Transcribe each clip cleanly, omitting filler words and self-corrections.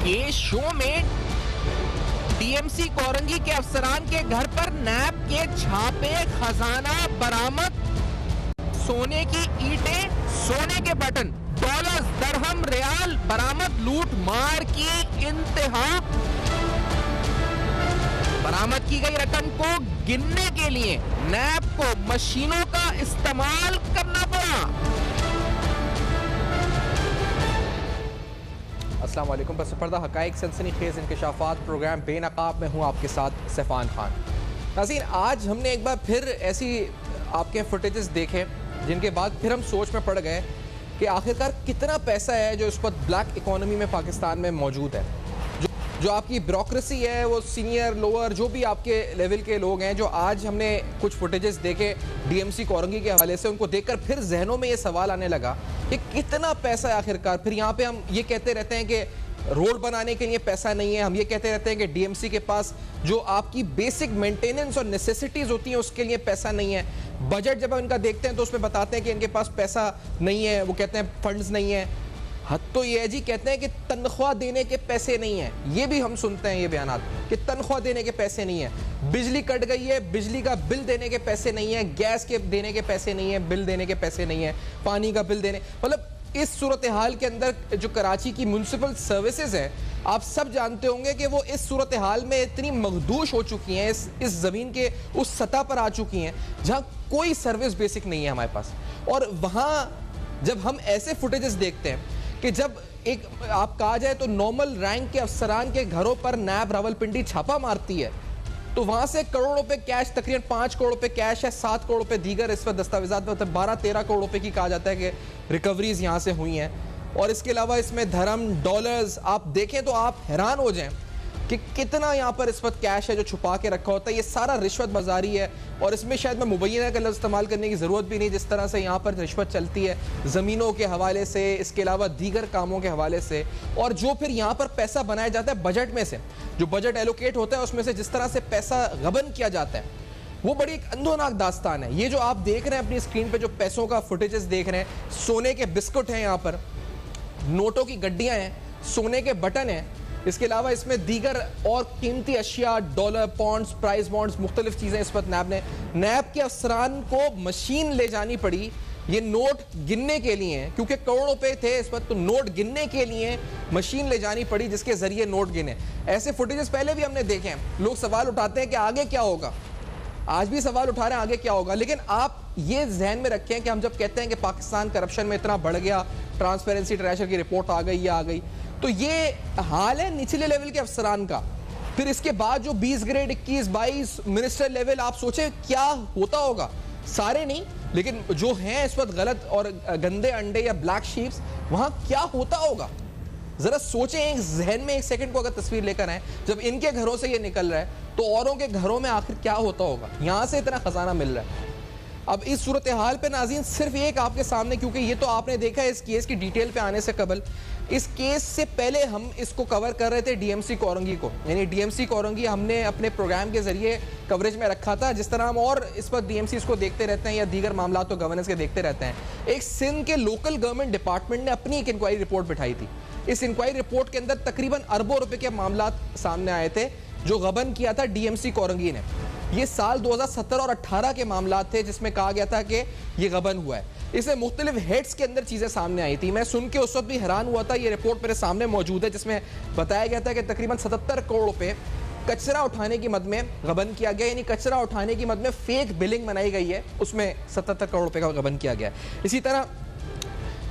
ये शो में डीएमसी कोरंगी के अफसरान के घर पर नैब के छापे, खजाना बरामद, सोने की ईंटें, सोने के बटन, डॉलर्स, दरहम, रियाल बरामद, लूट मार की इंतहा। बरामद की गई रकम को गिनने के लिए नैब को मशीनों का इस्तेमाल करना पड़ा। अस्सलाम वालेकुम। बस पर्दा हकाइक सनसनीखेज इंकशाफात प्रोग्राम बेनकाब में हूँ आपके साथ सैफान खान। नाज़रीन, आज हमने एक बार फिर ऐसी आपके फुटेजेस देखे जिनके बाद फिर हम सोच में पड़ गए कि आखिरकार कितना पैसा है जो इस वक्त ब्लैक इकोनॉमी में पाकिस्तान में मौजूद है। जो आपकी ब्यूरोक्रेसी है, वो सीनियर लोअर जो भी आपके लेवल के लोग हैं, जो आज हमने कुछ फुटेजेस देखे डीएमसी कोरंगी के हवाले से, उनको देखकर फिर जहनों में ये सवाल आने लगा कि कितना पैसा है आखिरकार। फिर यहाँ पे हम ये कहते रहते हैं कि रोड बनाने के लिए पैसा नहीं है, हम ये कहते रहते हैं कि डीएमसी के पास जो आपकी बेसिक मेंटेनेंस और नेसेसिटीज होती हैं उसके लिए पैसा नहीं है। बजट जब हम इनका देखते हैं तो उसमें बताते हैं कि इनके पास पैसा नहीं है, वो कहते हैं फंड्स नहीं है। हद तो ये है जी, कहते हैं कि तनख्वाह देने के पैसे नहीं है। ये भी हम सुनते हैं ये बयानात कि तनख्वाह देने के पैसे नहीं है। बिजली कट गई है, बिजली का बिल देने के पैसे नहीं है, गैस के देने के पैसे नहीं है, बिल देने के पैसे नहीं है, पानी का बिल देने, मतलब इस सूरत हाल के अंदर जो कराची की म्यूनसिपल सर्विसेज है, आप सब जानते होंगे कि वो इस सूरत हाल में इतनी मखदूश हो चुकी हैं, इस जमीन के उस सतह पर आ चुकी हैं जहां कोई सर्विस बेसिक नहीं है हमारे पास। और वहां जब हम ऐसे फुटेजेस देखते हैं कि जब एक आप कहा जाए तो नॉर्मल रैंक के अफसरान के घरों पर नैब रावलपिंडी छापा मारती है, तो वहां से करोड़ रुपए कैश, तकरीबन 5 करोड़ रुपए कैश है, 7 करोड़ रुपए दीगर इस वक्त दस्तावेजात, मतलब 12-13 करोड़ रुपए की कहा जाता है कि रिकवरीज यहां से हुई हैं। और इसके अलावा इसमें धर्म, डॉलर्स आप देखें तो आप हैरान हो जाएं कि कितना यहाँ पर इस वक्त कैश है जो छुपा के रखा होता है। ये सारा रिश्वत बाजारी है और इसमें शायद मैं मुबैना का लफ्ज़ इस्तेमाल करने की ज़रूरत भी नहीं, जिस तरह से यहाँ पर रिश्वत चलती है ज़मीनों के हवाले से, इसके अलावा दीगर कामों के हवाले से। और जो फिर यहाँ पर पैसा बनाया जाता है बजट में से, जो बजट एलोकेट होता है उसमें से जिस तरह से पैसा गबन किया जाता है, वो बड़ी एक अंधोनाक दास्तान है। ये जो आप देख रहे हैं अपनी स्क्रीन पर, जो पैसों का फुटेजेस देख रहे हैं, सोने के बिस्कुट हैं, यहाँ पर नोटों की गड्डियाँ हैं, सोने के बटन हैं, इसके अलावा इसमें दीगर और कीमती अशिया, डॉलर, पॉन्ड्स, प्राइस बॉन्ड्स, मुख्तलिफ चीज़ें इस वक्त नैब के अफसरान को मशीन ले जानी पड़ी ये नोट गिनने के लिए, क्योंकि करोड़ों पे थे इस वक्त, तो नोट गिनने के लिए मशीन ले जानी पड़ी जिसके जरिए नोट गिने। ऐसे फुटेजेस पहले भी हमने देखे हैं। लोग सवाल उठाते हैं कि आगे क्या होगा, आज भी सवाल उठा रहे हैं आगे क्या होगा। लेकिन आप ये जहन में रखें कि हम जब कहते हैं कि पाकिस्तान करप्शन में इतना बढ़ गया, ट्रांसपेरेंसी इंटरनेशनल की रिपोर्ट आ गई, आ गई, तो ये हाल है निचले लेवल के अफसरान का। फिर इसके बाद जो 20 ग्रेड, 21, 22 मिनिस्टर लेवल, आप सोचें क्या होता होगा। सारे नहीं, लेकिन जो हैं इस वक्त गलत और गंदे अंडे या ब्लैक शीप्स, वहां क्या होता होगा। जरा सोचें, एक जहन में एक सेकंड को अगर तस्वीर लेकर आए, जब इनके घरों से ये निकल रहा है तो औरों के घरों में आखिर क्या होता होगा। यहां से इतना खजाना मिल रहा है। अब इस सूरत हाल पे नाज़रीन सिर्फ एक आपके सामने, क्योंकि ये तो आपने देखा है इस केस की डिटेल पे आने से कबल, इस केस से पहले हम इसको कवर कर रहे थे डीएमसी कोरंगी को, यानी डीएमसी कोरंगी हमने अपने प्रोग्राम के जरिए कवरेज में रखा था। जिस तरह हम और इस पर डीएमसी को देखते रहते हैं या दीगर मामला तो गवर्नेंस के देखते रहते हैं। एक सिंध के लोकल गवर्नमेंट डिपार्टमेंट ने अपनी एक इंक्वायरी रिपोर्ट बिठाई थी। इस इंक्वायरी रिपोर्ट के अंदर तकरीबन अरबों रुपए के मामला सामने आए थे जो गबन किया था डीएमसी कोरंगी ने। ये साल 2017 और 18 के मामला थे जिसमें कहा गया था कि ये गबन हुआ है। इसमें मुख्तलिफ हेड्स के अंदर चीज़ें सामने आई थी। मैं सुन के उस वक्त भी हैरान हुआ था। ये रिपोर्ट मेरे सामने मौजूद है जिसमें बताया गया था कि तकरीबन 77 करोड़ रुपए कचरा उठाने की मद में गबन किया गया, यानी कचरा उठाने की मद में फेक बिलिंग बनाई गई है, उसमें 77 करोड़ रुपए का गबन किया गया। इसी तरह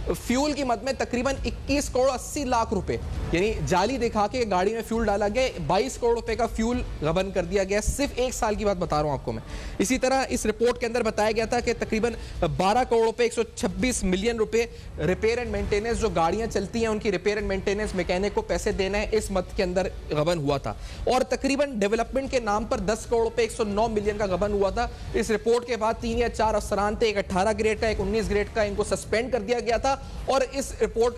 फ्यूल की मद में तकरीबन 21 करोड़ 80 लाख रुपए, यानी जाली दिखा के गाड़ी में फ्यूल डाला गया, 22 करोड़ रुपए का फ्यूल गबन कर दिया गया। सिर्फ एक साल की बात बता रहा हूं आपको मैं। इसी तरह इस रिपोर्ट के अंदर बताया गया था कि तकरीबन 12 करोड़ रुपए, 126 मिलियन रुपए रिपेयर एंड मेंटेनेंस, जो गाड़ियां चलती हैं उनकी रिपेयर एंड मेंटेनेंस, मैकेनिक को पैसे देना है, इस मद के अंदर गबन हुआ था। और तकरीबन डेवलपमेंट के नाम पर 10 करोड़ रुपए, 109 मिलियन का गबन हुआ था। इस रिपोर्ट के बाद 3 या 4 अफसरान थे, एक 18 ग्रेड का, एक 19 ग्रेड का, इनको सस्पेंड कर दिया गया था। और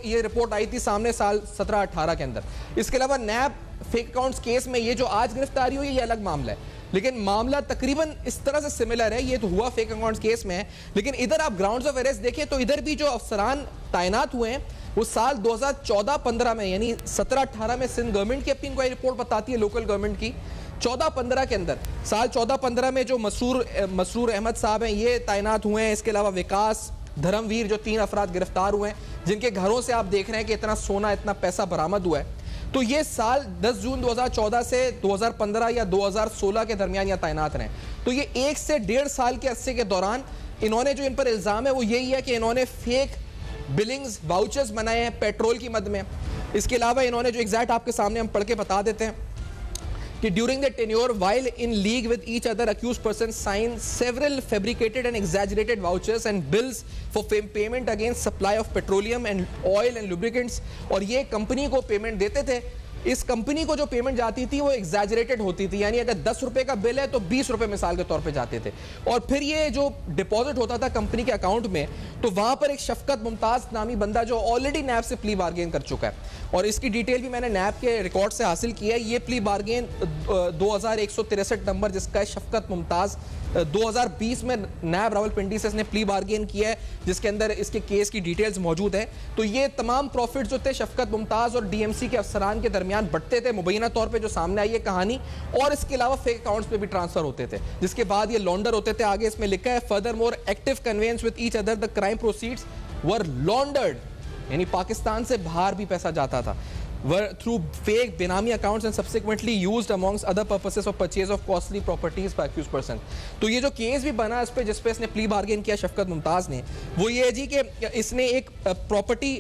ये रिपोर्ट आई थी सामने साल 17-18 के अंदर। इसके अलावा नैब फेक अकाउंट्स केस में ये जो आज गिरफ्तारी हुई, ये अलग मामला है। लेकिन मामला तकरीबन इस तरह से सिमिलर है। ये तो हुआ फेक अकाउंट्स केस में है, लेकिन इधर आप ग्राउंड्स ऑफ अरेस्ट देखें तो इधर भी जो अफसरान तैनात हुए हैं वो साल 2014-15 में, यानी 17-18 में सिंध गवर्नमेंट की अपनी इंक्वायरी रिपोर्ट बताती है, लोकल गवर्नमेंट की। 14-15 के अंदर, साल 14-15 में जो मसरूर अहमद साहब हैं ये तैनात हुए हैं। इसके अलावा विकास, धर्मवीर, जो 3 अफराद गिरफ्तार हुए हैं, जिनके घरों से आप देख रहे हैं कि इतना सोना, इतना पैसा बरामद हुआ है। तो ये साल 10 जून 2014 से 2015 या 2016 के दरमियान यहाँ तैनात रहे। तो ये 1 से 1.5 साल के अरसे के दौरान इन्होंने, जो इन पर इल्ज़ाम है वो यही है कि इन्होंने फेक बिलिंग्स, वाउचर्स बनाए हैं पेट्रोल की मद में। इसके अलावा इन्होंने जो एग्जैक्ट आपके सामने हम पढ़ के बता देते हैं कि during the tenure while in league with each other, accused persons signed several fabricated and exaggerated vouchers and bills for payment against supply of petroleum and oil and lubricants। और ये कंपनी को पेमेंट देते थे। इस company को जो payment जाती थी वो एग्जैजरेटेड होती थी, यानी अगर 10 रुपए का बिल है तो 20 रुपए मिसाल के तौर पे जाते थे। और फिर ये जो डिपॉजिट होता था कंपनी के अकाउंट में, तो वहां पर एक शफकत मुमताज नामी बंदा जो ऑलरेडी नैब से प्ली बार्गेन कर चुका है, और इसकी डिटेल भी मैंने नैब के रिकॉर्ड से हासिल की है। ये प्ली बार्गेन 2163 नंबर, जिसका है शफकत मुमताज, 2020 में नैब रावलपिंडी से इसने प्ली बार्गेन किया है, जिसके अंदर इसके केस की डिटेल्स मौजूद है। तो ये तमाम प्रॉफिट जो थे शफकत मुमताज और डीएमसी के अफसरान के दरमियान बढ़ते थे, मुबैना तौर पे जो सामने आई है कहानी, और इसके अलावा फेक अकाउंट्स पे भी ट्रांसफर होते थे, जिसके बाद ये लॉन्डर होते थे। आगे इसमें लिखा है further more active convince with each other the crime proceeds were laundered, यानी पाकिस्तान से बाहर भी पैसा जाता था, were through fake benami accounts and subsequently used amongst other purposes for purchase of costly properties by accused person। तो ये जो केस भी बना इस पे, जिस पे इसने प्ली बार्गेन किया शफकत मुमताज ने, वो ये है जी कि इसने एक प्रॉपर्टी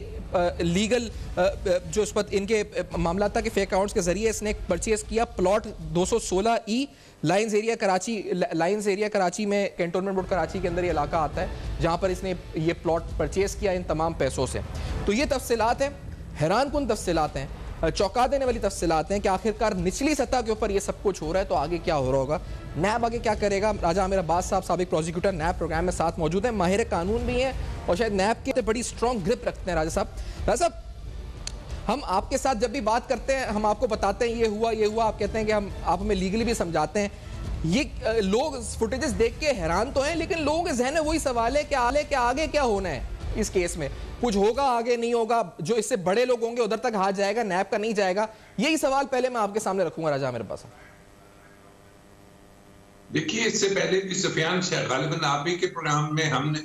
लीगल जो इस पर इनके मामला था कि फेक अकाउंट्स के जरिए इसने परचेज किया plot 216E lines area Karachi में, कैंटोनमेंट रोड कराची के अंदर ये इलाका आता है, जहां पर इसने ये प्लॉट परचेज किया इन तमाम पैसों से। तो ये तफसीलात है, हैरान कुन तफसीलात हैं, चौंका देने वाली तफसीलात हैं कि आखिरकार निचली सतह के ऊपर ये सब कुछ हो रहा है, तो आगे क्या हो रहा होगा, नैब आगे क्या करेगा। राजा आमिर अब्बास साहब, साबिक प्रोसिक्यूटर, नैब प्रोग्राम में साथ मौजूद हैं, माहिर कानून भी हैं और शायद नैब की बड़ी स्ट्रॉन्ग ग्रिप रखते हैं। राजा साहब, हम आपके साथ जब भी बात करते हैं हम आपको बताते हैं ये हुआ, आप कहते हैं कि आप हमें लीगली भी समझाते हैं। ये लोग फुटेजेस देख के हैरान तो हैं, लेकिन लोगों के जहन में वही सवाल है कि आगे क्या होना है इस केस में, कुछ होगा आगे नहीं होगा, जो इससे बड़े लोग होंगे उधर तक हाथ जाएगा, नैब का नहीं जाएगा। यही सवाल पहले मैं आपके सामने रखूंगा राजा मेरे पास। देखिए, इससे पहले भी सफियान गालिबन आप ही के प्रोग्राम में हमने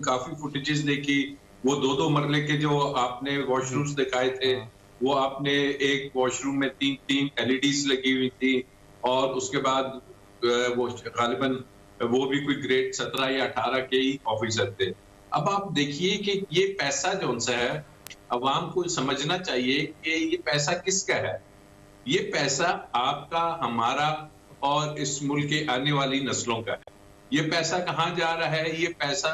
काफी फुटेजेस देखी, वो 2-2 मरले के जो आपने वॉशरूम्स दिखाए थे, वो आपने एक वॉशरूम में 3-3 LEDs लगी हुई थी, और उसके बाद वो गालिबन वो भी कोई ग्रेड 17 या 18 के ही ऑफिसर थे। अब आप देखिए कि ये पैसा जो सा है, अवाम को समझना चाहिए कि ये पैसा किसका है। ये पैसा आपका, हमारा और इस मुल्क के आने वाली नस्लों का है। ये पैसा कहाँ जा रहा है? ये पैसा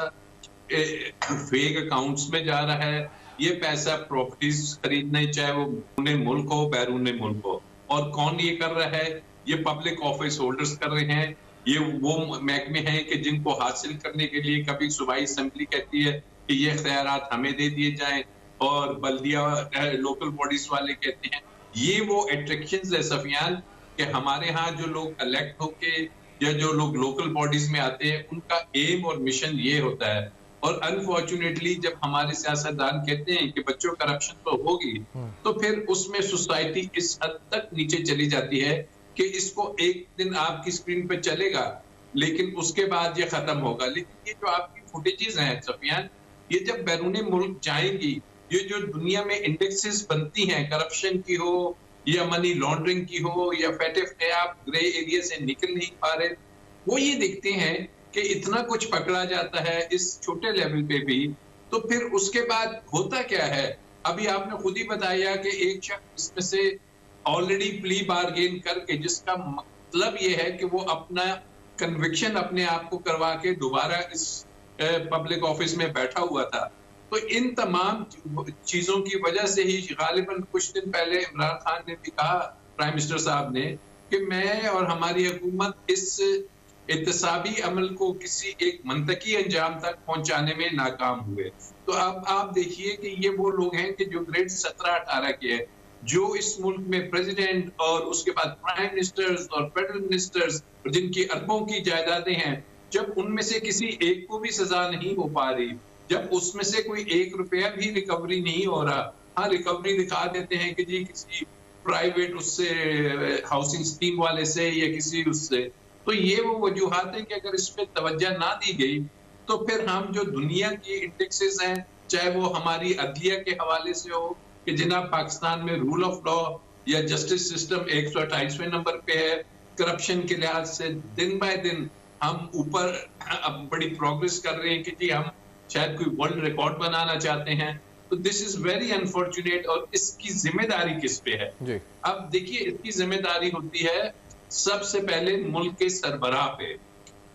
फेक अकाउंट्स में जा रहा है। ये पैसा प्रॉपर्टीज खरीदने, चाहे वो अपने मुल्क हो बैरून मुल्क हो। और कौन ये कर रहा है? ये पब्लिक ऑफिस होल्डर्स कर रहे हैं। ये वो महकमे हैं कि जिनको हासिल करने के लिए कभी सूबाई असेंबली कहती है कि ये इख्तियारात हमें दे दिए जाएं, और बल्दिया लोकल बॉडीज वाले कहते हैं। ये वो अट्रैक्शंस है सफियान, कि हमारे यहाँ जो लोग इलेक्ट होके या जो लोग लोकल बॉडीज में आते हैं, उनका एम और मिशन ये होता है। और अनफॉर्चुनेटली जब हमारे सियासतदान कहते हैं कि बच्चों करप्शन तो होगी, तो फिर उसमें सोसाइटी इस हद तक नीचे चली जाती है कि इसको एक दिन आपकी स्क्रीन पे चलेगा, लेकिन उसके बाद ये खत्म होगा। लेकिन ये जो आपकी फुटेजेस हैं सफियान, ये जब बैरूनी मुल्क जाएंगी, ये जो दुनिया में इंडेक्सेस बनती हैं, करप्शन की हो या मनी लॉन्ड्रिंग की हो या फैटे आप ग्रे एरिया से निकल नहीं पा रहे, वो ये देखते हैं कि इतना कुछ पकड़ा जाता है इस छोटे लेवल पे भी, तो फिर उसके बाद होता क्या है। अभी आपने खुद ही बताया कि एक शख्स इसमें से ऑलरेडी प्ली बार्गेन करके, जिसका मतलब ये है कि वो अपना कन्विक्शन अपने आप को करवा के दोबारा इस पब्लिक ऑफिस में बैठा हुआ था। तो इन तमाम चीजों की वजह से ही गालिबन कुछ दिन पहले इमरान खान ने भी कहा, प्राइम मिनिस्टर साहब ने, कि मैं और हमारी हुकूमत इस इत्तेसाबी अमल को किसी एक मंतकी अंजाम तक पहुंचाने में नाकाम हुए। तो अब आप देखिए कि ये वो लोग हैं कि जो ग्रेड 17-18 के हैं, जो इस मुल्क में प्रेसिडेंट और उसके बाद प्राइम मिनिस्टर्स और फेडरल मिनिस्टर्स जिनकी अरबों की जायदादें हैं, जब उनमें से किसी एक को भी सजा नहीं हो पा रही, जब उसमें से कोई 1 रुपया भी रिकवरी नहीं हो रहा, हाँ रिकवरी दिखा देते हैं कि जी किसी प्राइवेट उससे हाउसिंग स्कीम वाले से या किसी उससे, तो ये वो वजूहात है कि अगर इस पे तवज्जो ना दी गई तो फिर हम जो दुनिया की इंडेक्सेस हैं, चाहे वो हमारी अदलिया के हवाले से हो कि जनाब पाकिस्तान में रूल ऑफ लॉ या जस्टिस सिस्टम 128वें नंबर पे है, करप्शन के लिहाज से दिन बाय दिन हम ऊपर अब बड़ी प्रोग्रेस कर रहे हैं कि जी हम शायद कोई वर्ल्ड रिकॉर्ड बनाना चाहते हैं, तो दिस इज वेरी अनफॉर्चुनेट। और इसकी जिम्मेदारी किस पे है जी? अब देखिए, इसकी जिम्मेदारी होती है सबसे पहले मुल्क के सरबराह पे,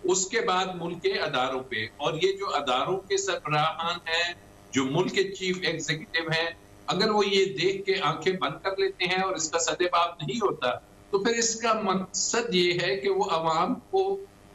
उसके बाद मुल्क के अदारों पे, और ये जो अदारों के सरबराहान हैं, जो मुल्क के चीफ एग्जीक्यूटिव हैं, अगर वो ये देख के आंखें बंद कर लेते हैं और इसका सदेबाब नहीं होता, तो फिर इसका मकसद ये है कि वो अवाम को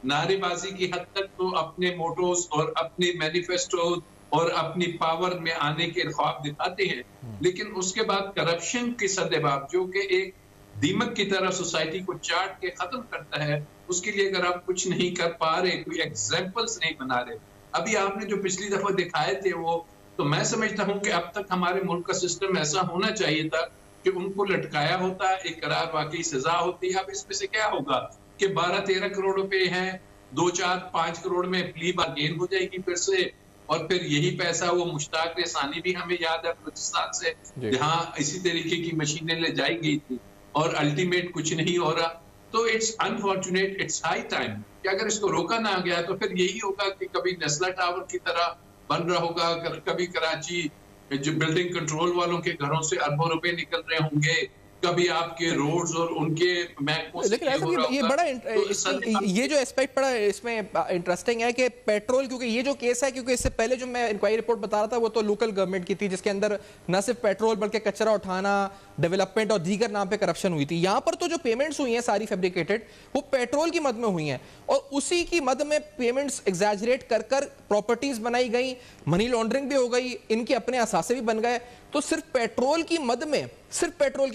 नारेबाजी की हद तक तो अपने मोटोस और अपने मैनिफेस्टो और अपनी पावर में आने के ख्वाब दिखाते हैं, लेकिन उसके बाद करप्शन के सदेबाब जो कि एक दीमक की तरह सोसाइटी को चाट के खत्म करता है, उसके लिए अगर आप कुछ नहीं कर पा रहे, कोई एग्जाम्पल्स नहीं बना रहे, अभी आपने जो पिछली दफा दिखाए थे वो, तो मैं समझता हूं कि अब तक हमारे मुल्क का सिस्टम ऐसा होना चाहिए था कि उनको लटकाया होता, एक करार वाकई सजा होती। अब इसमें से क्या होगा कि 12-13 करोड़ रुपए हैं, 2-4-5 करोड़ में प्ली बार्गेन हो जाएगी फिर से, और फिर यही पैसा वो मुश्ताक रेसानी भी हमें याद है बलूचिस्तान से, जहां इसी तरीके की मशीनें ले जाई गई थी और अल्टीमेट कुछ नहीं हो रहा। तो it's unfortunate, it's high time कि अगर इसको रोका ना गया तो फिर यही होगा कि कभी नेस्ला टावर की तरह बन रहा होगा, कभी कराची जो बिल्डिंग कंट्रोल वालों के घरों से अरबों रुपए निकल रहे होंगे, कभी आपके रोड्स और उनके महकमों। लेकिन ऐसा ये बड़ा ये जो एस्पेक्ट बड़ा इसमें इंटरेस्टिंग है कि पेट्रोल, क्योंकि ये जो केस है, क्योंकि इससे पहले जो मैं इंक्वायरी रिपोर्ट बता रहा था वो तो लोकल गवर्नमेंट की थी, जिसके अंदर न सिर्फ पेट्रोल बल्कि कचरा उठाना, डेवलपमेंट और दीगर नाम पे करप्शन हुई थी। यहाँ पर तो जो पेमेंट्स हुई हैं सारी फैब्रिकेटेड, वो पेट्रोल की मद में हुई हैं, और उसी की मद में पेमेंट्स एग्जैजरेट कर कर प्रॉपर्टीज बनाई गई, मनी लॉन्ड्रिंग भी हो गई, इनके अपने असासे भी बन गए। तो सिर्फ पेट्रोल की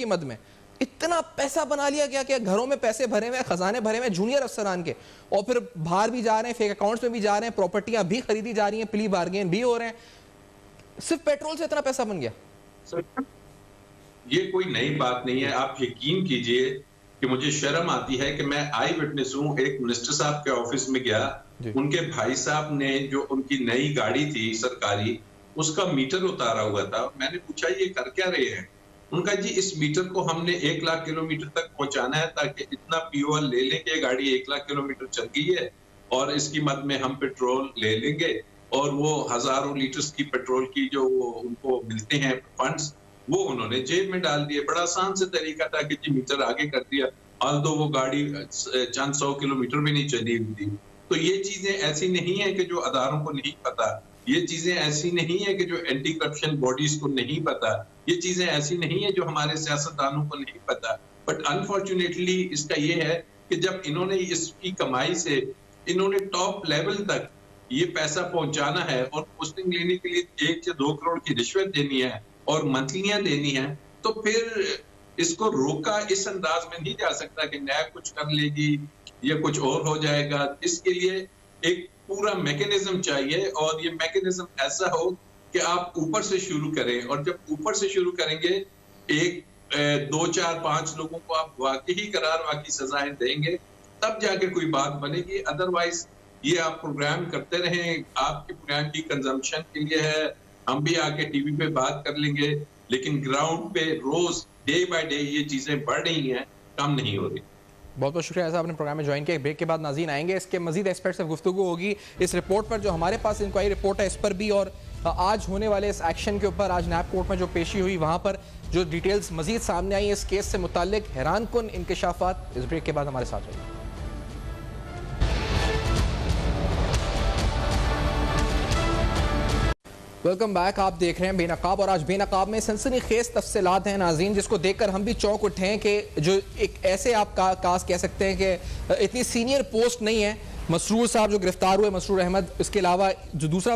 मद में इतना पैसा बना लिया गया कि घरों में पैसे भरे हुए, खजाने भरे हुए जूनियर अफसरान के, और फिर बाहर भी जा रहे हैं, फेक अकाउंट्स में भी जा रहे हैं, प्रॉपर्टियां भी खरीदी जा रही हैं, प्ली बार्गेन भी हो रहे हैं। सिर्फ पेट्रोल से इतना पैसा बन गया। ये कोई नई बात नहीं है। आप यकीन कीजिए कि मुझे शर्म आती है कि मैं आई विटनेस हूं। एक मिनिस्टर साहब के ऑफिस में गया, उनके भाई साहब ने जो उनकी नई गाड़ी थी सरकारी, उसका मीटर उतारा हुआ था। मैंने पूछा ये कर क्या रहे हैं? उनका जी इस मीटर को हमने 1 लाख किलोमीटर तक पहुंचाना है ताकि इतना पीओएल ले लें कि गाड़ी 1 लाख किलोमीटर चल गई है, और इसकी मद में हम पेट्रोल ले लेंगे, और वो हजारों लीटर्स की पेट्रोल की जो उनको मिलते हैं फंड्स, वो उन्होंने जेब में डाल दिए। बड़ा आसान से तरीका था कि जी मीटर आगे कर दिया, ऑल्दो वो गाड़ी चंद 100 किलोमीटर भी नहीं चली हुई थी। तो ये चीजें ऐसी नहीं है कि जो अदारों को नहीं पता, ये चीजें ऐसी नहीं है कि जो एंटी करप्शन बॉडीज को नहीं पता, ये चीजें ऐसी नहीं है जो हमारे सियासतदानों को नहीं पता। बट अनफॉर्चुनेटली इसका ये है कि जब इन्होंने इसकी कमाई से इन्होंने टॉप लेवल तक ये पैसा पहुंचाना है और पोस्टिंग लेने के लिए 1 या 2 करोड़ की रिश्वत देनी है और मंथलियां देनी है, तो फिर इसको रोका इस अंदाज में नहीं जा सकता कि नैब कुछ कर लेगी या कुछ और हो जाएगा। इसके लिए एक पूरा मैकेनिज्म चाहिए, और ये मैकेनिज्म ऐसा हो कि आप ऊपर से शुरू करें, और जब ऊपर से शुरू करेंगे 1, 2, 4, 5 लोगों को आप वाकई करार वाकई सजाएं देंगे, तब जाके कोई बात बनेगी। अदरवाइज ये आप प्रोग्राम करते रहें, आपके प्रोग्राम की कंजम्पशन के लिए है, हम भी आके टीवी पे बात कर लेंगे, लेकिन ग्राउंड पे रोज डे बाय डे ये चीजें बढ़ रही हैं, कम नहीं हो रही। बहुत बहुत शुक्रिया साहब, आपने प्रोग्राम में ज्वाइन किया। ब्रेक के बाद नाज़रीन आएंगे, इसके मजीद एक्सपर्ट से गुफ्तगू होगी इस रिपोर्ट पर जो हमारे पास इंक्वायरी रिपोर्ट है इस पर भी, और आज होने वाले इस एक्शन के ऊपर। आज नैब कोर्ट में जो पेशी हुई वहाँ पर जो डिटेल्स मजीद सामने आई इस केस से मुताल्लिक, हैरान कुन इंकशाफात। इस ब्रेक के बाद हमारे साथ रहिए। वेलकम बैक, आप देख रहे हैं बेनकाब, और आज बेनकाब में सनसनीखेज तफसीलात हैं नाज़रीन, जिसको देखकर हम भी चौंक उठे हैं कि जो एक ऐसे आप कास कह सकते हैं कि इतनी सीनियर पोस्ट नहीं है मसरूर साहब जो गिरफ्तार हुए, मसरूर अहमद, इसके अलावा जो दूसरा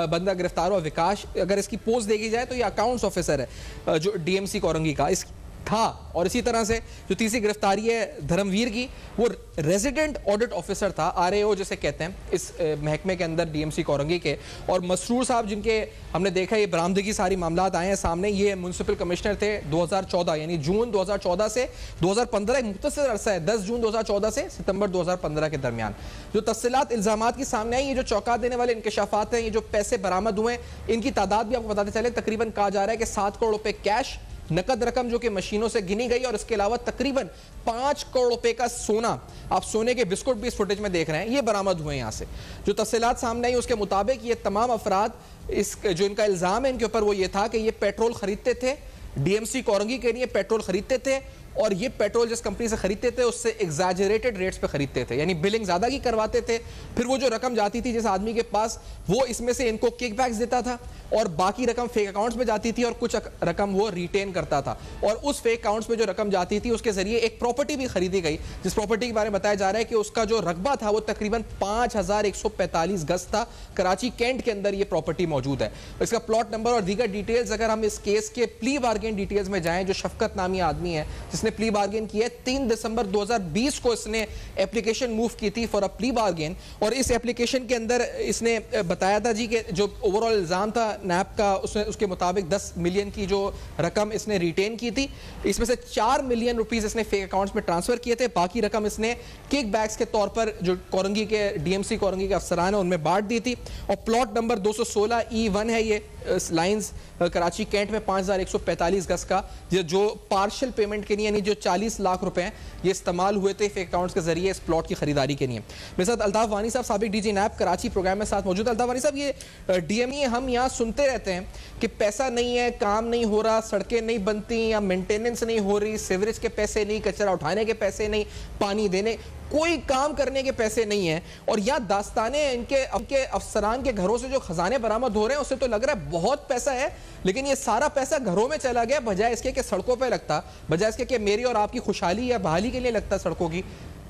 बंदा गिरफ्तार हुआ विकास, अगर इसकी पोस्ट देखी जाए तो ये अकाउंट्स ऑफिसर है जो डीएमसी कोरंगी का इस था। और इसी तरह से जो तीसरी गिरफ्तारी है धर्मवीर की, वो रेजिडेंट ऑडिट ऑफिसर था, आरएओ जिसे कहते हैं इस महकमे के अंदर डीएमसी कोरंगी के। और मसरूर साहब जिनके हमने देखा ये बरामदगी सारी मामलात आए हैं सामने, ये म्युनिसिपल कमिश्नर थे 2014 यानी जून 2014 से 2015, एक मुख्तसर अरसा है, 10 जून 2014 से सितंबर 2015 के दरमियान जो तफसीलात इल्जामात की सामने आई, ये जो चौंका देने वाले इंकशाफात हैं, ये जो पैसे बरामद हुए इनकी तादाद भी आपको बताते चले, तकरीबन कहा जा रहा है कि 7 करोड़ रुपए कैश, नकद रकम जो कि मशीनों से गिनी गई, और इसके अलावा तकरीबन 5 करोड़ रुपए का सोना, आप सोने के बिस्कुट भी इस फुटेज में देख रहे हैं, ये बरामद हुए यहां से। जो तफसीलात सामने आई उसके मुताबिक ये तमाम अफराद, इस जो इनका इल्जाम है इनके ऊपर वो ये था कि ये पेट्रोल खरीदते थे, डीएमसी कोरंगी के लिए पेट्रोल खरीदते थे, और ये पेट्रोल जिस कंपनी से खरीदते थे उससे एग्जैजरेटेड रेट्स पे खरीदते थे, यानी बिलिंग ज्यादा की करवाते थे। फिर वो जो रकम जाती थी जिस आदमी के पास, वो इसमें से इनको किकबैक्स देता था, और बाकी रकम फेक अकाउंट्स में जाती थी, और कुछ रकम वो रिटेन करता था। और उस फेक अकाउंट्स में जो रकम जाती थी उसके जरिए एक प्रॉपर्टी भी खरीदी गई, जिस प्रॉपर्टी के बारे में बताया जा रहा है कि उसका जो रकबा था वो तकरीबन 5145 गज था। कराची कैंट के अंदर ये प्रॉपर्टी मौजूद है। इसका प्लॉट नंबर और दीगर डिटेल्स, अगर हम इस केस के प्ली बार्गेन डिटेल्स में जाएं, जो शफकत नामी आदमी है जिसने प्ली बार्गेन की है, 3 दिसंबर 2020 को इसने एप्लीकेशन मूव की थी फॉर अ प्ली बार्गेन, और इस एप्लीकेशन के अंदर इसने बताया था जी कि जो ओवरऑल इल्जाम था नैप का, उसके मुताबिक 10 मिलियन की जो रकम इसने रिटेन की थी, इसमें से 4 मिलियन रुपीस इसने फेक अकाउंट्स में ट्रांसफर किए थे, बाकी रकम इसने किक बैक्स के तौर पर जो कोरंगी के डीएमसी कोरंगी के अफसरान है उनमें बांट दी थी। और प्लॉट नंबर 216E1 है ये लाइंस कराची कैंट में 5145 गज का, जो पार्शियल पेमेंट के लिए यानी जो 40 लाख रुपए हैं ये इस्तेमाल हुए थे फेक अकाउंट्स के जरिए इस प्लॉट की खरीदारी के लिए। मेरे साथ अल्ताफ वानी साहब, साबिक डीजी नैप कराची प्रोग्राम में साथ मौजूद। अल्ताफ वानी साहब, ये डीएमई हम यहाँ सुनते रहते हैं कि पैसा नहीं है, काम नहीं हो रहा, सड़कें नहीं बनती या मेंटेनेंस नहीं हो रही, सीवरेज के पैसे नहीं, कचरा उठाने के पैसे नहीं, पानी देने, कोई काम करने के पैसे नहीं है, और यहाँ दास्ताने इनके अफसरान के घरों से जो खजाने बरामद हो रहे हैं उससे तो लग रहा है बहुत पैसा है, लेकिन ये सारा पैसा घरों में चला गया, बजाय इसके कि सड़कों पे लगता, बजाय इसके कि मेरी और आपकी खुशहाली या बहाली के लिए लगता सड़कों की।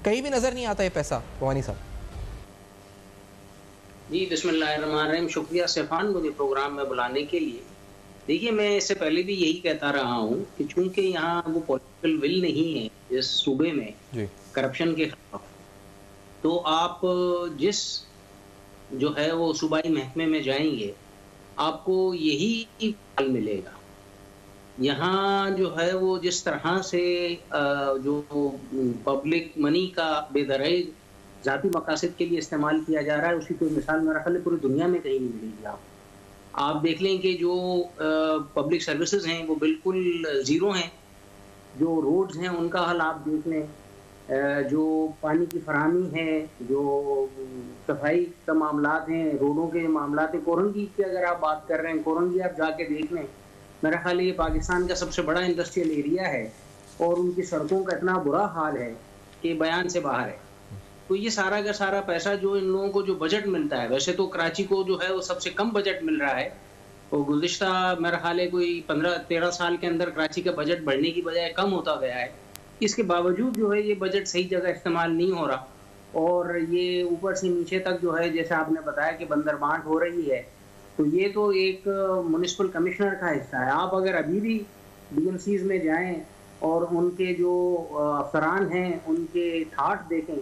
कहीं भी नजर नहीं आता ये पैसा। वानी साहब जी, बिस्मिल्लाहिर्रहमानिर्रहीम। शुक्रिया सैफान मुझे प्रोग्राम में बुलाने के लिए। देखिए, मैं इससे पहले भी यही कहता रहा हूँ कि चूंकि यहाँ वो पॉलिटिकल विल नहीं है इस सूबे में करप्शन के खिलाफ, तो आप जिस जो है वो सूबाई महकमे में जाएंगे आपको यही फल मिलेगा। यहाँ जो है वो जिस तरह से जो पब्लिक मनी का बेदरई जाती मकासद के लिए इस्तेमाल किया जा रहा है, उसकी कोई मिसाल मेरा ख्याल पूरी दुनिया में कहीं नहीं मिलेगी। आप देख लें कि जो पब्लिक सर्विसेज हैं वो बिल्कुल ज़ीरो हैं, जो रोड्स हैं उनका हाल आप देख लें, जो पानी की फराहमी है, जो सफाई का मामलात हैं, रोडों के मामलात हैं। कोरंगी की अगर आप बात कर रहे हैं, कोरंगी आप जाके देख लें, मेरा ख्याल ये पाकिस्तान का सबसे बड़ा इंडस्ट्रियल एरिया है, और उनकी सड़कों का इतना बुरा हाल है कि बयान से बाहर है। तो ये सारा का सारा पैसा जो इन लोगों को जो बजट मिलता है, वैसे तो कराची को जो है वो सबसे कम बजट मिल रहा है, और गुज़िश्ता मेरा ख्याल है कोई 15-13 साल के अंदर कराची का बजट बढ़ने की बजाय कम होता गया है। इसके बावजूद जो है ये बजट सही जगह इस्तेमाल नहीं हो रहा, और ये ऊपर से नीचे तक जो है जैसे आपने बताया कि बंदरबांट हो रही है, तो ये तो एक म्युनिसिपल कमिश्नर का हिस्सा है। आप अगर अभी भी डीएमसीज में जाएं और उनके जो अफसरान हैं उनके थाट देखें,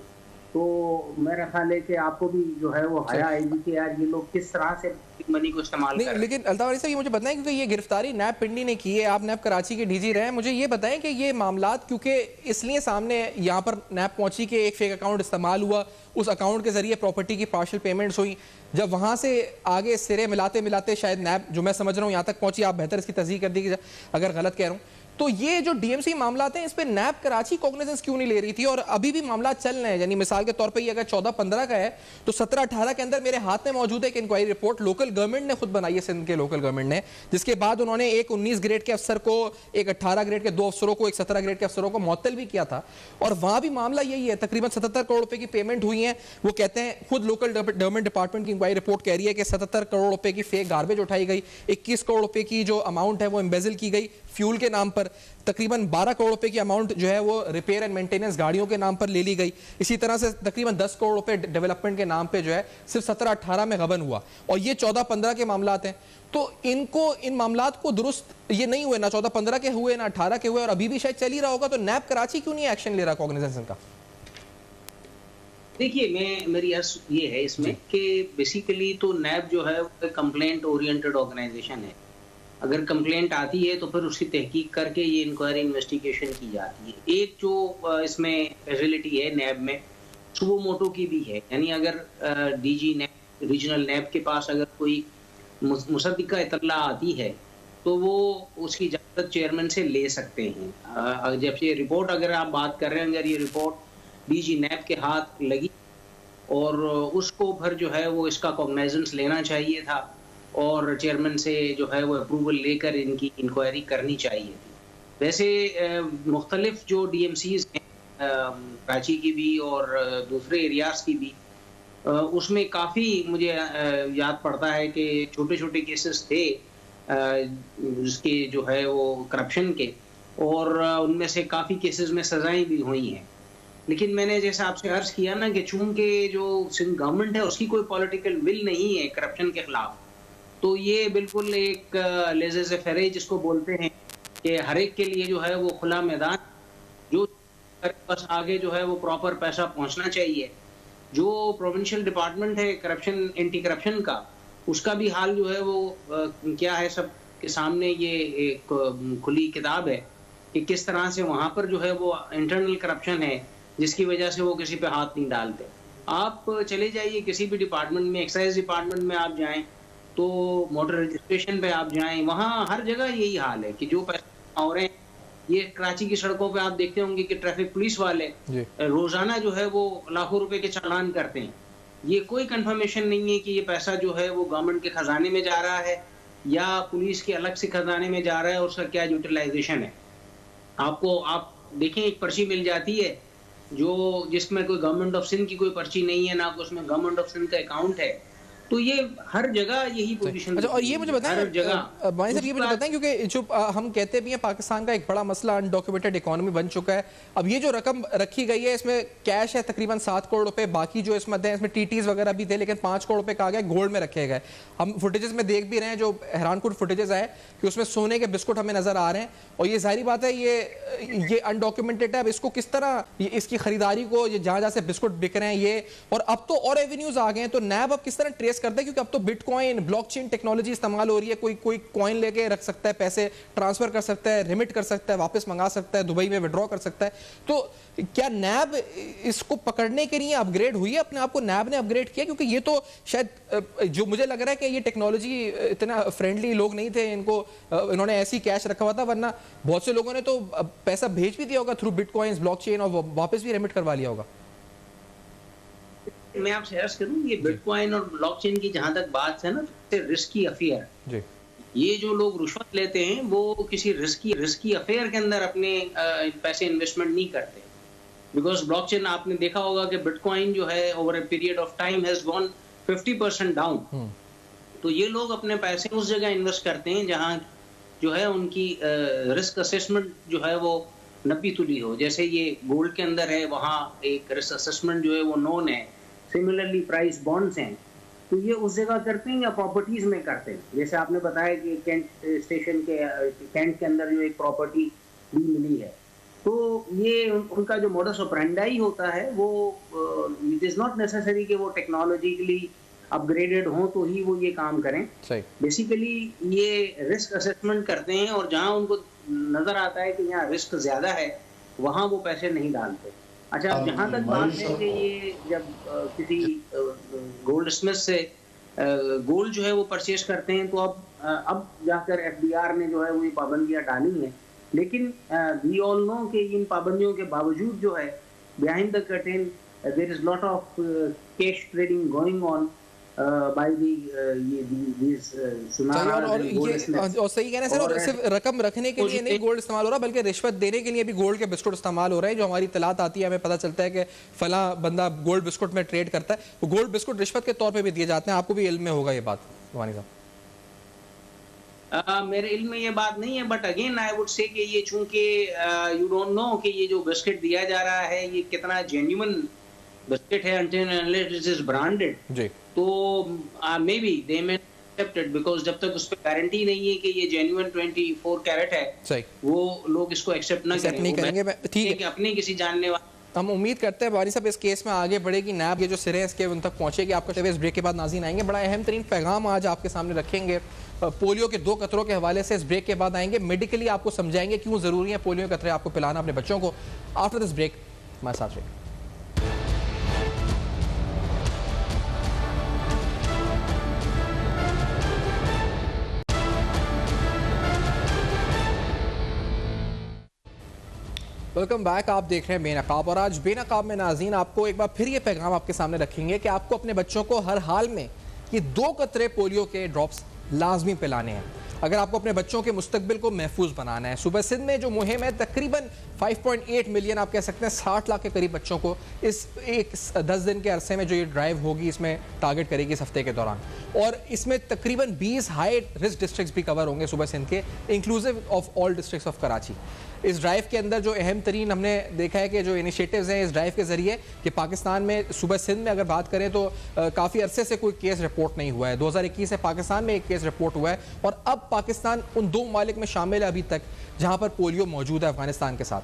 तो मेरा ख्याल है कि आपको भी जो है वो हया आएगी कि यार ये लोग किस तरह से मनी को इस्तेमाल कर रहे हैं। लेकिन अल्ताफ वानी साहब, ये मुझे बताएं, क्योंकि ये गिरफ्तारी नैप पिंडी ने की है, आप नैप कराची के डीजी रहे हैं, मुझे ये बताएं कि ये मामलात क्योंकि इसलिए सामने यहाँ पर नैप पहुंची कि एक फेक अकाउंट इस्तेमाल हुआ, उस अकाउंट के जरिए प्रॉपर्टी की पार्शियल पेमेंट्स हुई, जब वहाँ से आगे सिरे मिलाते मिलाते शायद नैप, जो मैं समझ रहा हूँ, यहाँ तक पहुंची, आप बेहतर इसकी तस्दीक कर दीजिए अगर गलत कह रहा हूँ, तो ये जो डीएमसी मामलात हैं इस पे नैप कराची कॉग्निजेंस क्यों नहीं ले रही थी, और अभी भी मामला चल रहे हैं? यानी मिसाल के तौर पे ये अगर 14-15 का है तो 17-18 के अंदर मेरे हाथ में मौजूद है एक इंक्वायरी रिपोर्ट लोकल गवर्नमेंट ने खुद बनाई है, सिंध के लोकल गवर्नमेंट ने, जिसके बाद उन्होंने एक 19 ग्रेड के अफसर को, एक 18 ग्रेड के 2 अफसरों को, एक 17 ग्रेड के अफसरों को मुअत्तल भी किया था, और वहां भी मामला यही है, तकरीबन 77 करोड़ रुपए की पेमेंट हुई है। वो कहते हैं, खुद लोकल गवर्नमेंट डिपार्टमेंट की इंक्वायरी रिपोर्ट कह रही है कि 77 करोड़ रुपए की फेक गार्बेज उठाई गई, 21 करोड़ रुपए की जो अमाउंट है वो एम्बेजल की गई, फ्यूल के नाम पर, तकरीबन 12 करोड़ रुपए की अमाउंट जो है वो रिपेयर एंड मेंटेनेंस गाड़ियों के नाम पर ले ली गई। इसी तरह से तकरीबन 10 करोड़ रुपए डेवलपमेंट के नाम पे जो है सिर्फ 17-18 में गबन हुआ, और ये 14-15 के मामलात हैं। तो इन मामलात को दुरुस्त ये नहीं हुए, ना 14-15 के हुए ना 18 के हुए, और अभी भी शायद चल ही रहा होगा। तो नैब कराची क्यों नहीं एक्शन ले रहा कॉग्निजेंस का? देखिए, मेरी अर्ज ये है इसमें कि बेसिकली तो नैब जो है वो कंप्लेंट ओरिएंटेड ऑर्गेनाइजेशन है। अगर कंप्लेंट आती है तो फिर उसकी तहकीक करके ये इंक्वायरी इन्वेस्टिगेशन की जाती है। एक जो इसमें फैसिलिटी है नैब में, सुबो मोटो की भी है, यानी अगर डीजी नैब, रीजनल नैब के पास अगर कोई मुसद्दिका इतला आती है तो वो उसकी इजाजत चेयरमैन से ले सकते हैं। जब ये रिपोर्ट, अगर आप बात कर रहे हैं, अगर ये रिपोर्ट डीजी नैब के हाथ लगी और उसको फिर जो है वो इसका कॉग्निजेंस लेना चाहिए था और चेयरमैन से जो है वो अप्रूवल लेकर इनकी इंक्वायरी करनी चाहिए थी। वैसे मुख्तलिफ जो DMCs हैं, कराची की भी और दूसरे एरियाज की भी, उसमें काफ़ी मुझे याद पड़ता है कि छोटे छोटे केसेस थे जिसके जो है वो करप्शन के, और उनमें से काफ़ी केसेस में सजाएं भी हुई हैं। लेकिन मैंने जैसे आपसे अर्ज किया ना कि चूंकि जो सिंध गवर्नमेंट है उसकी कोई पॉलिटिकल विल नहीं है करप्शन के खिलाफ, तो ये बिल्कुल एक लेज़े फेरे जिसको बोलते हैं कि हर एक के लिए जो है वो खुला मैदान, जो बस आगे जो है वो प्रॉपर पैसा पहुंचना चाहिए। जो प्रोविंशियल डिपार्टमेंट है करप्शन, एंटी करप्शन का, उसका भी हाल जो है वो क्या है, सब के सामने ये एक खुली किताब है कि किस तरह से वहाँ पर जो है वो इंटरनल करप्शन है जिसकी वजह से वो किसी पे हाथ नहीं डालते। आप चले जाइए किसी भी डिपार्टमेंट में, एक्साइज डिपार्टमेंट में आप जाएं तो मोटर रजिस्ट्रेशन पे आप जाएं, वहाँ हर जगह यही हाल है कि जो पैसे हो रहे हैं, ये कराची की सड़कों पे आप देखते होंगे कि ट्रैफिक पुलिस वाले रोजाना जो है वो लाखों रुपए के चालान करते हैं। ये कोई कंफर्मेशन नहीं है कि ये पैसा जो है वो गवर्नमेंट के खजाने में जा रहा है या पुलिस के अलग से खजाने में जा रहा है और उसका क्या यूटिलाइजेशन है। आपको आप देखें, एक पर्ची मिल जाती है जिसमें कोई गवर्नमेंट ऑफ सिंध की कोई पर्ची नहीं है, ना कोई उसमें गवर्नमेंट ऑफ सिंध का अकाउंट है। तो ये हर जगह यही पोजीशन। अच्छा, और ये मुझे बताएं भाई साहब, ये मुझे बताएं, क्योंकि जो हम कहते भी हैं पाकिस्तान का एक बड़ा मसला अनडॉक्यूमेंटेड इकोनॉमी बन चुका है। अब ये जो रकम रखी गई है इसमें कैश है तकरीबन 7 करोड़ रुपए, बाकी जो इसमें है इसमें टीटीज वगैरह भी थे, लेकिन 5 करोड़ रुपए कहा गया गोल्ड में रखे गए। हम फुटेजेस में देख भी रहे हैं, जो हैरानकुन फुटेजेस आए कि उसमें सोने के बिस्कुट हमें नजर आ रहे हैं, और ये जाहिर बात है ये अनडॉक्यूमेंटेड है। अब इसको किस तरह इसकी खरीदारी को, जहाँ जहाँ से बिस्कुट बिक रहे हैं ये, और अब तो और एवेन्यूज आ गए हैं, तो नैब अब किस तरह ट्रेस करता है? क्योंकि अब तो बिटकॉइन, ब्लॉकचेन टेक्नोलॉजी इस्तेमाल हो रही है। कोई कॉइन लेके रख सकता है, पैसे ट्रांसफर कर सकता है, रिमिट कर सकता है, वापस मंगा सकता है, दुबई में विड्रॉ कर सकता है। तो क्या नैब इसको पकड़ने के लिए अपग्रेड हुई है? अपने आप को नैब ने अपग्रेड किया? क्योंकि ये तो शायद जो मुझे लग रहा है कि ये टेक्नोलॉजी इतना फ्रेंडली लोग नहीं थे, इन्होंने ऐसी कैश रखा हुआ था, वरना बहुत से लोगों ने तो पैसा भेज भी दिया होगा थ्रू बिटकॉइंस, ब्लॉकचेन, और वापस भी रिमिट करवा लिया होगा। मैं आपसे अर्ज करूं, ये बिटकॉइन और ब्लॉकचेन की जहां तक बात है ना, रिस्की अफेयर जी। ये जो लोग रुश्वत लेते हैं वो किसी रिस्की अफेयर के अंदर अपने पैसे इन्वेस्टमेंट नहीं करते। बिकॉज ब्लॉकचेन आपने देखा होगा कि बिटकॉइन जो है over a period of time has gone 50% down. तो ये लोग अपने पैसे उस जगह इन्वेस्ट करते हैं जहां जो है उनकी रिस्क असेसमेंट जो है वो 90 तुली हो। जैसे ये गोल्ड के अंदर है, वहाँ एक रिस्क असेसमेंट जो है वो नोन है। सिमिलरली प्राइस बॉन्ड्स हैं, तो ये उस जगह करते हैं या प्रॉपर्टीज में करते हैं। जैसे आपने बताया कि कैंट स्टेशन के कैंट के अंदर जो एक प्रॉपर्टी भी मिली है, तो ये उनका जो मॉडस ऑपरेंडाई होता है वो इट इज नॉट नेसेसरी कि वो टेक्नोलॉजिकली अपग्रेडेड हो तो ही वो ये काम करें। बेसिकली ये रिस्क असेसमेंट करते हैं और जहां उनको नजर आता है कि यहाँ रिस्क ज्यादा है वहां वो पैसे नहीं डालते। अच्छा, जहाँ तक बात है कि ये जब किसी गोल्ड स्मिथ से गोल्ड जो है वो परचेज करते हैं, तो अब जाकर FDR ने जो है वो ये पाबंदियाँ डाली हैं। लेकिन वी ऑल नो कि इन पाबंदियों के बावजूद जो है behind the curtain there is lot of cash trading going on by और सही कहना सर, और सिर्फ रकम रखने के लिए नहीं गोल्ड इस्तेमाल हो रहा, बल्कि रिश्वत देने के लिए भी गोल्ड के बिस्कुट इस्तेमाल हो रहे हैं। जो हमारी इतलात आती है, हमें पता चलता है कि फला बंदा गोल्ड बिस्कुट में ट्रेड करता है, वो गोल्ड बिस्कुट रिश्वत के तौर पे भी दिए जाते हैं। आपको भी इल्म में होगा ये बात, वानी साहब? मेरे इल्म में ये बात नहीं है, but again I would say कि ये चूंकि यू डोंट नो कि ये जो बिस्किट दिया जा रहा है ये कितना जेन्युइन बिस्किट है until unless it is branded, जी, तो may be they may accept it, because जब तक उस पर गारंटी नहीं है कि ये जेन्युइन 24 कैरेट है, सही, वो लोग इसको एक्सेप्ट ना नहीं करेंगे। ठीक है कि अपने किसी जानने वाले। हम उम्मीद करते हैं बारी साहब इस केस में आगे बढ़ेगी, नैब ये जो सिरे हैं इसके उन तक पहुंचेगी। आपका इस ब्रेक के बाद नाज़रीन आएंगे, बड़ा अहम तरीन पैगाम आज आपके सामने रखेंगे पोलियो के 2 कतरों के हवाले से। इस ब्रेक के बाद आएंगे, मेडिकली आपको समझाएंगे क्यों ज़रूरी है पोलियो के कतरे आपको पिलाना अपने बच्चों को। आफ्टर दिस ब्रेक हमारे साथ रहिए। वेलकम बैक, आप देख रहे हैं बेनकाब, और आज बेनकाब में नाज़रीन आपको एक बार फिर ये पैगाम आपके सामने रखेंगे कि आपको अपने बच्चों को हर हाल में ये 2 कतरे पोलियो के ड्रॉप्स लाजमी पिलाने हैं अगर आपको अपने बच्चों के मुस्तकबिल को महफूज बनाना है। सूबा सिंध में जो मुहिम है तकरीबन 5.8 मिलियन आप कह सकते हैं 60 लाख के करीब बच्चों को इस 10 दिन के अरसे में जो ये ड्राइव होगी इसमें टारगेट करेगी इस हफ्ते के दौरान, और इसमें तकरीबन 20 हाई रिस्क डिस्ट्रिक्ट्स भी कवर होंगे सूबा सिंध के, inclusive of all districts of Karachi. इस ड्राइव के अंदर जो अहम तरीन हमने देखा है कि जो इनिशिएटिव्स हैं इस ड्राइव के ज़रिए कि पाकिस्तान में सूबा सिंध में अगर बात करें तो काफ़ी अरसे से कोई केस रिपोर्ट नहीं हुआ है। 2021 से पाकिस्तान में एक केस रिपोर्ट हुआ है, और अब पाकिस्तान उन 2 ममालिक में शामिल है अभी तक जहाँ पर पोलियो मौजूद है अफगानिस्तान के साथ।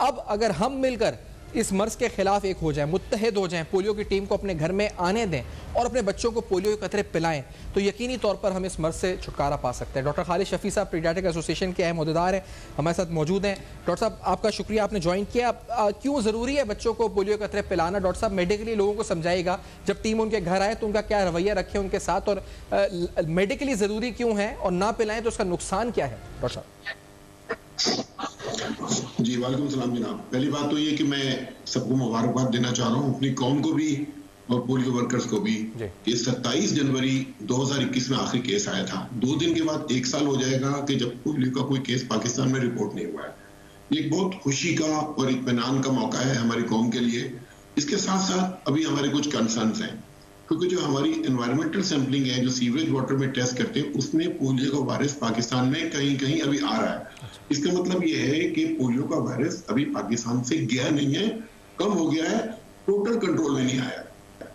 अब अगर हम मिलकर इस मर्ज के खिलाफ एक हो जाएं, मुत्तहिद हो जाएं, पोलियो की टीम को अपने घर में आने दें और अपने बच्चों को पोलियो के कतरे पिलाएं, तो यकीनी तौर पर हम इस मर्ज से छुटकारा पा सकते हैं। डॉक्टर खालिद शफी साहब पीडियाट्रिक एसोसिएशन के अहम अहदेदार हैं, हमारे साथ मौजूद हैं। डॉक्टर साहब आपका शुक्रिया, आपने ज्वाइन किया। क्यों ज़रूरी है बच्चों को पोलियो के कतरे पिलाना? डॉक्टर साहब मेडिकली लोगों को समझाइएगा, जब टीम उनके घर आए तो उनका क्या रवैया रखें उनके साथ, और मेडिकली ज़रूरी क्यों है, और ना पिलाएं तो उसका नुकसान क्या है? डॉक्टर साहब जी, वालेकुम सलाम जनाब। पहली बात तो ये कि मैं सबको मुबारकबाद देना चाह रहा हूँ, अपनी कौम को भी और पोलियो वर्कर्स को भी, कि 27 जनवरी 2021 में आखिरी केस आया था। 2 दिन के बाद 1 साल हो जाएगा कि जब पोलियो का कोई केस पाकिस्तान में रिपोर्ट नहीं हुआ है। ये एक बहुत खुशी का और इत्मीनान का मौका है हमारी कौम के लिए। इसके साथ साथ अभी हमारे कुछ कंसर्न्स हैं, क्योंकि जो हमारी एनवायरमेंटल सैंपलिंग है, जो सीवरेज वाटर में टेस्ट करते हैं, उसमें पोलियो का वायरस पाकिस्तान में कहीं कहीं अभी आ रहा है। इसका मतलब ये है कि पोलियो का वायरस अभी पाकिस्तान से गया नहीं है, कम हो गया है, टोटल कंट्रोल में नहीं आया।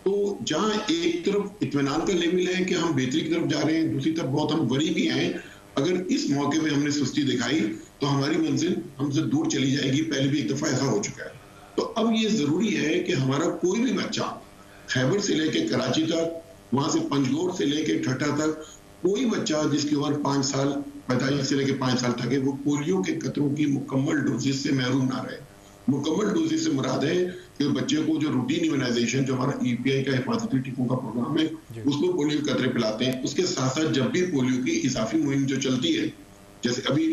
तो जहां एक तरफ इत्मीनान का लेवल है कि हम बेहतरी की तरफ जा रहे हैं, दूसरी तरफ बहुत हम वरी भी हैं। अगर इस मौके में हमने सुस्ती दिखाई तो हमारी मंजिल हमसे दूर चली जाएगी। पहले भी एक दफा ऐसा हो चुका है। तो अब ये जरूरी है कि हमारा कोई भी बच्चा खैबर से लेके कराची तक, वहां से पंजगोर से लेके ठट्टा तक, कोई बच्चा जिसकी उम्र 5 साल पैदाइश से लेके 5 साल तक है, वो पोलियो के कतरों की मुकम्मल डोजेस से महरूम ना रहे। मुकम्मल डोजेस से मुराद है कि बच्चे को जो रूटीन इम्यूनाइजेशन, जो हमारा EPI का हिफाजती टीकों का प्रोग्राम है, उसमें पोलियो के कतरे पिलाते हैं। उसके साथ साथ जब भी पोलियो की इजाफी मुहिम जो चलती है, जैसे अभी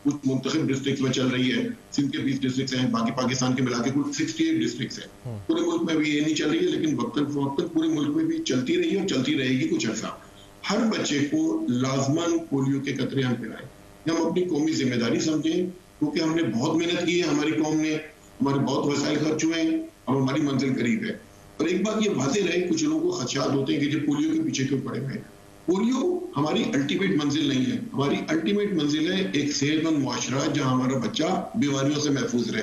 कुछ मुंतखब डिस्ट्रिक्ट में चल रही है, सिंध के 20 डिस्ट्रिक्ट हैं, बाकी पाकिस्तान के मिला के कुल 68 डिस्ट्रिक्ट हैं। पूरे मुल्क में अभी ये नहीं चल रही है, लेकिन वक्तन फवक्तन पूरे मुल्क में भी चलती रही है और चलती रहेगी कुछ अर्सा। हर बच्चे को लाजमन पोलियो के कतरे हम पिलाएं। हम अपनी कौमी जिम्मेदारी समझें, क्योंकि हमने बहुत मेहनत की है, हमारी कौम ने, हमारे बहुत वसाइल खर्च हुए हैं, अब हमारी मंजिल करीब है। और एक बात ये वाज़ेह रहे, कुछ लोगों को खदशात होते हैं कि जो पोलियो के पीछे क्यों पड़े हुए हैं। पोलियो हमारी अल्टीमेट मंजिल नहीं है। हमारी अल्टीमेट मंजिल है एक सेहतमंद मुआशरा जहां हमारा बच्चा बीमारियों से महफूज रहे।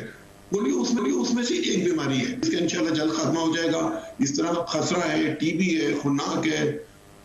पोलियो उसमें से एक बीमारी है, इसका इंशाल्लाह जल्द खात्मा हो जाएगा। इस तरह खसरा है, TB है, खुनाक है,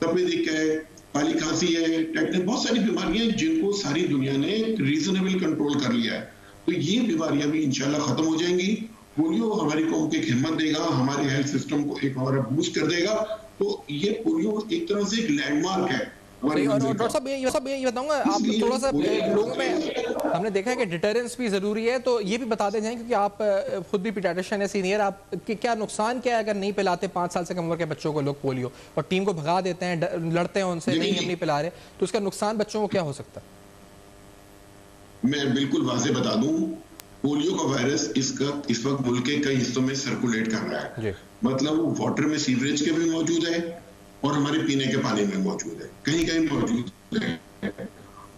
तपेदिक है, काली खांसी है, टेटनस, बहुत सारी बीमारियां हैं जिनको सारी दुनिया ने रीजनेबल कंट्रोल कर लिया है। तो ये बीमारियां भी इंशाल्लाह खत्म हो जाएंगी। पोलियो हमारी कौम को हिम्मत देगा, हमारे हेल्थ सिस्टम को एक हमारा बूस्ट कर देगा। तो ये पोलियो एक तरह से एक लैंडमार्क है। डॉक्टर साहब ये बताऊंगा आप थोड़ा सा लोगों में हमने देखा है कि डिटरेंस भी जरूरी है, तो ये भी बताते जाएं, क्योंकि आप खुद भी पीडियाट्रिशियन है सीनियर, आप क्या नुकसान क्या है अगर नहीं पिलाते 5 साल से कम उम्र के बच्चों को लोग पोलियो, और टीम को भगा देते हैं, लड़ते हैं उनसे, नहीं हम नहीं पिला रहे, तो उसका नुकसान बच्चों को क्या हो सकता है? मैं बिल्कुल वाज़ेह बता दूं, पोलियो का वायरस इस वक्त मुल्क के कई हिस्सों में सर्कुलेट कर रहा है। मतलब वो वाटर में, सीवरेज के भी मौजूद है और हमारे पीने के पानी में मौजूद है, कहीं कहीं मौजूद है।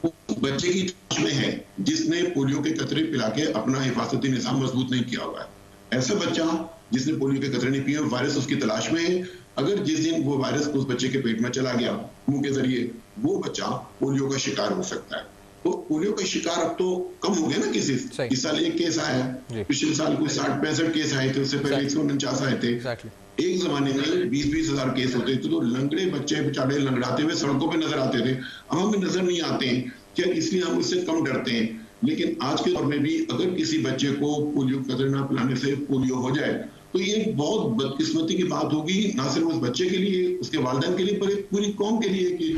वो बच्चे की तलाश में है जिसने पोलियो के कतरे पिला के अपना हिफाजती निजाम मजबूत नहीं किया हुआ है। ऐसा बच्चा जिसने पोलियो के कतरे नहीं पिए, वायरस उसकी तलाश में है। अगर जिस दिन वो वायरस उस बच्चे के पेट में चला गया मुंह के जरिए, वो बच्चा पोलियो का शिकार हो सकता है। तो पोलियो का शिकार अब तो कम हो गया ना केसेस। इस साल एक केस आया, पिछले साल कुछ 60-65 केस आए थे, उससे पहले 149 आए थे। एक जमाने में 20-20 हजार केस होते थे, तो लंगड़े बच्चे बेचारे लंगड़ाते हुए सड़कों पे नजर आते थे। अब हमें नजर नहीं आते हैं, क्या इसलिए हम इससे कम डरते हैं। लेकिन आज के दौर में भी अगर किसी बच्चे को पोलियो कतरे ना पिलाने से पोलियो हो जाए तो ये बहुत बदकिस्मती की बात होगी, ना सिर्फ उस बच्चे के लिए, उसके वालिदैन के लिए, पर एक पूरी कौम के लिए कि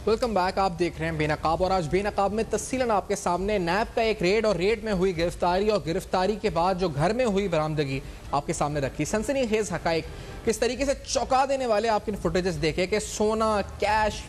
वेलकम बैक। आप देख रहे हैं बेनकाब, और आज बेनकाब में तफसीलन आपके सामने नैब का एक रेड और रेड में हुई गिरफ्तारी और गिरफ्तारी के बाद जो घर में हुई बरामदगी आपके सामने रखी। सनसनीखेज हकाइक, किस तरीके से चौंका देने वाले आपके फुटेजेस देखे कि सोना, कैश,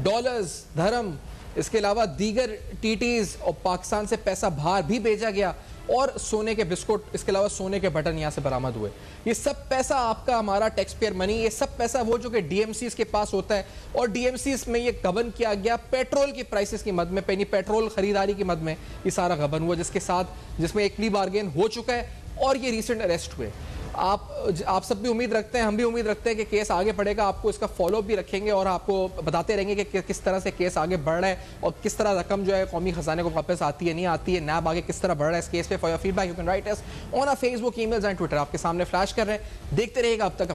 डॉलर्स, धर्म, इसके अलावा दीगर टीटीज और पाकिस्तान से पैसा बाहर भी भेजा गया, और सोने के बिस्कुट, इसके अलावा सोने के बटन यहाँ से बरामद हुए। ये सब पैसा आपका, हमारा टैक्स पेयर मनी, ये सब पैसा वो जो कि डीएमसीज के पास होता है, और डीएमसीज में ये गबन किया गया पेट्रोल की प्राइसेस की मद में, पेनी पेट्रोल खरीदारी की मद में ये सारा गबन हुआ, जिसमें एक प्ली बार्गेन हो चुका है और ये रिसेंट अरेस्ट हुए। आप सब भी उम्मीद रखते हैं, हम भी उम्मीद रखते हैं कि केस आगे बढ़ेगा। आपको इसका फॉलो भी रखेंगे और आपको बताते रहेंगे कि किस तरह से केस आगे बढ़ रहा है और किस तरह रकम जो है कौमी खजाने को वापस आती है, नहीं आती है, नैब आगे किस तरह बढ़ रहा है इस केस पे। For your feedback you can write us on our Facebook, emails and Twitter. आपके सामने फ्लैश कर रहे हैं, देखते रहिएगा। अब तक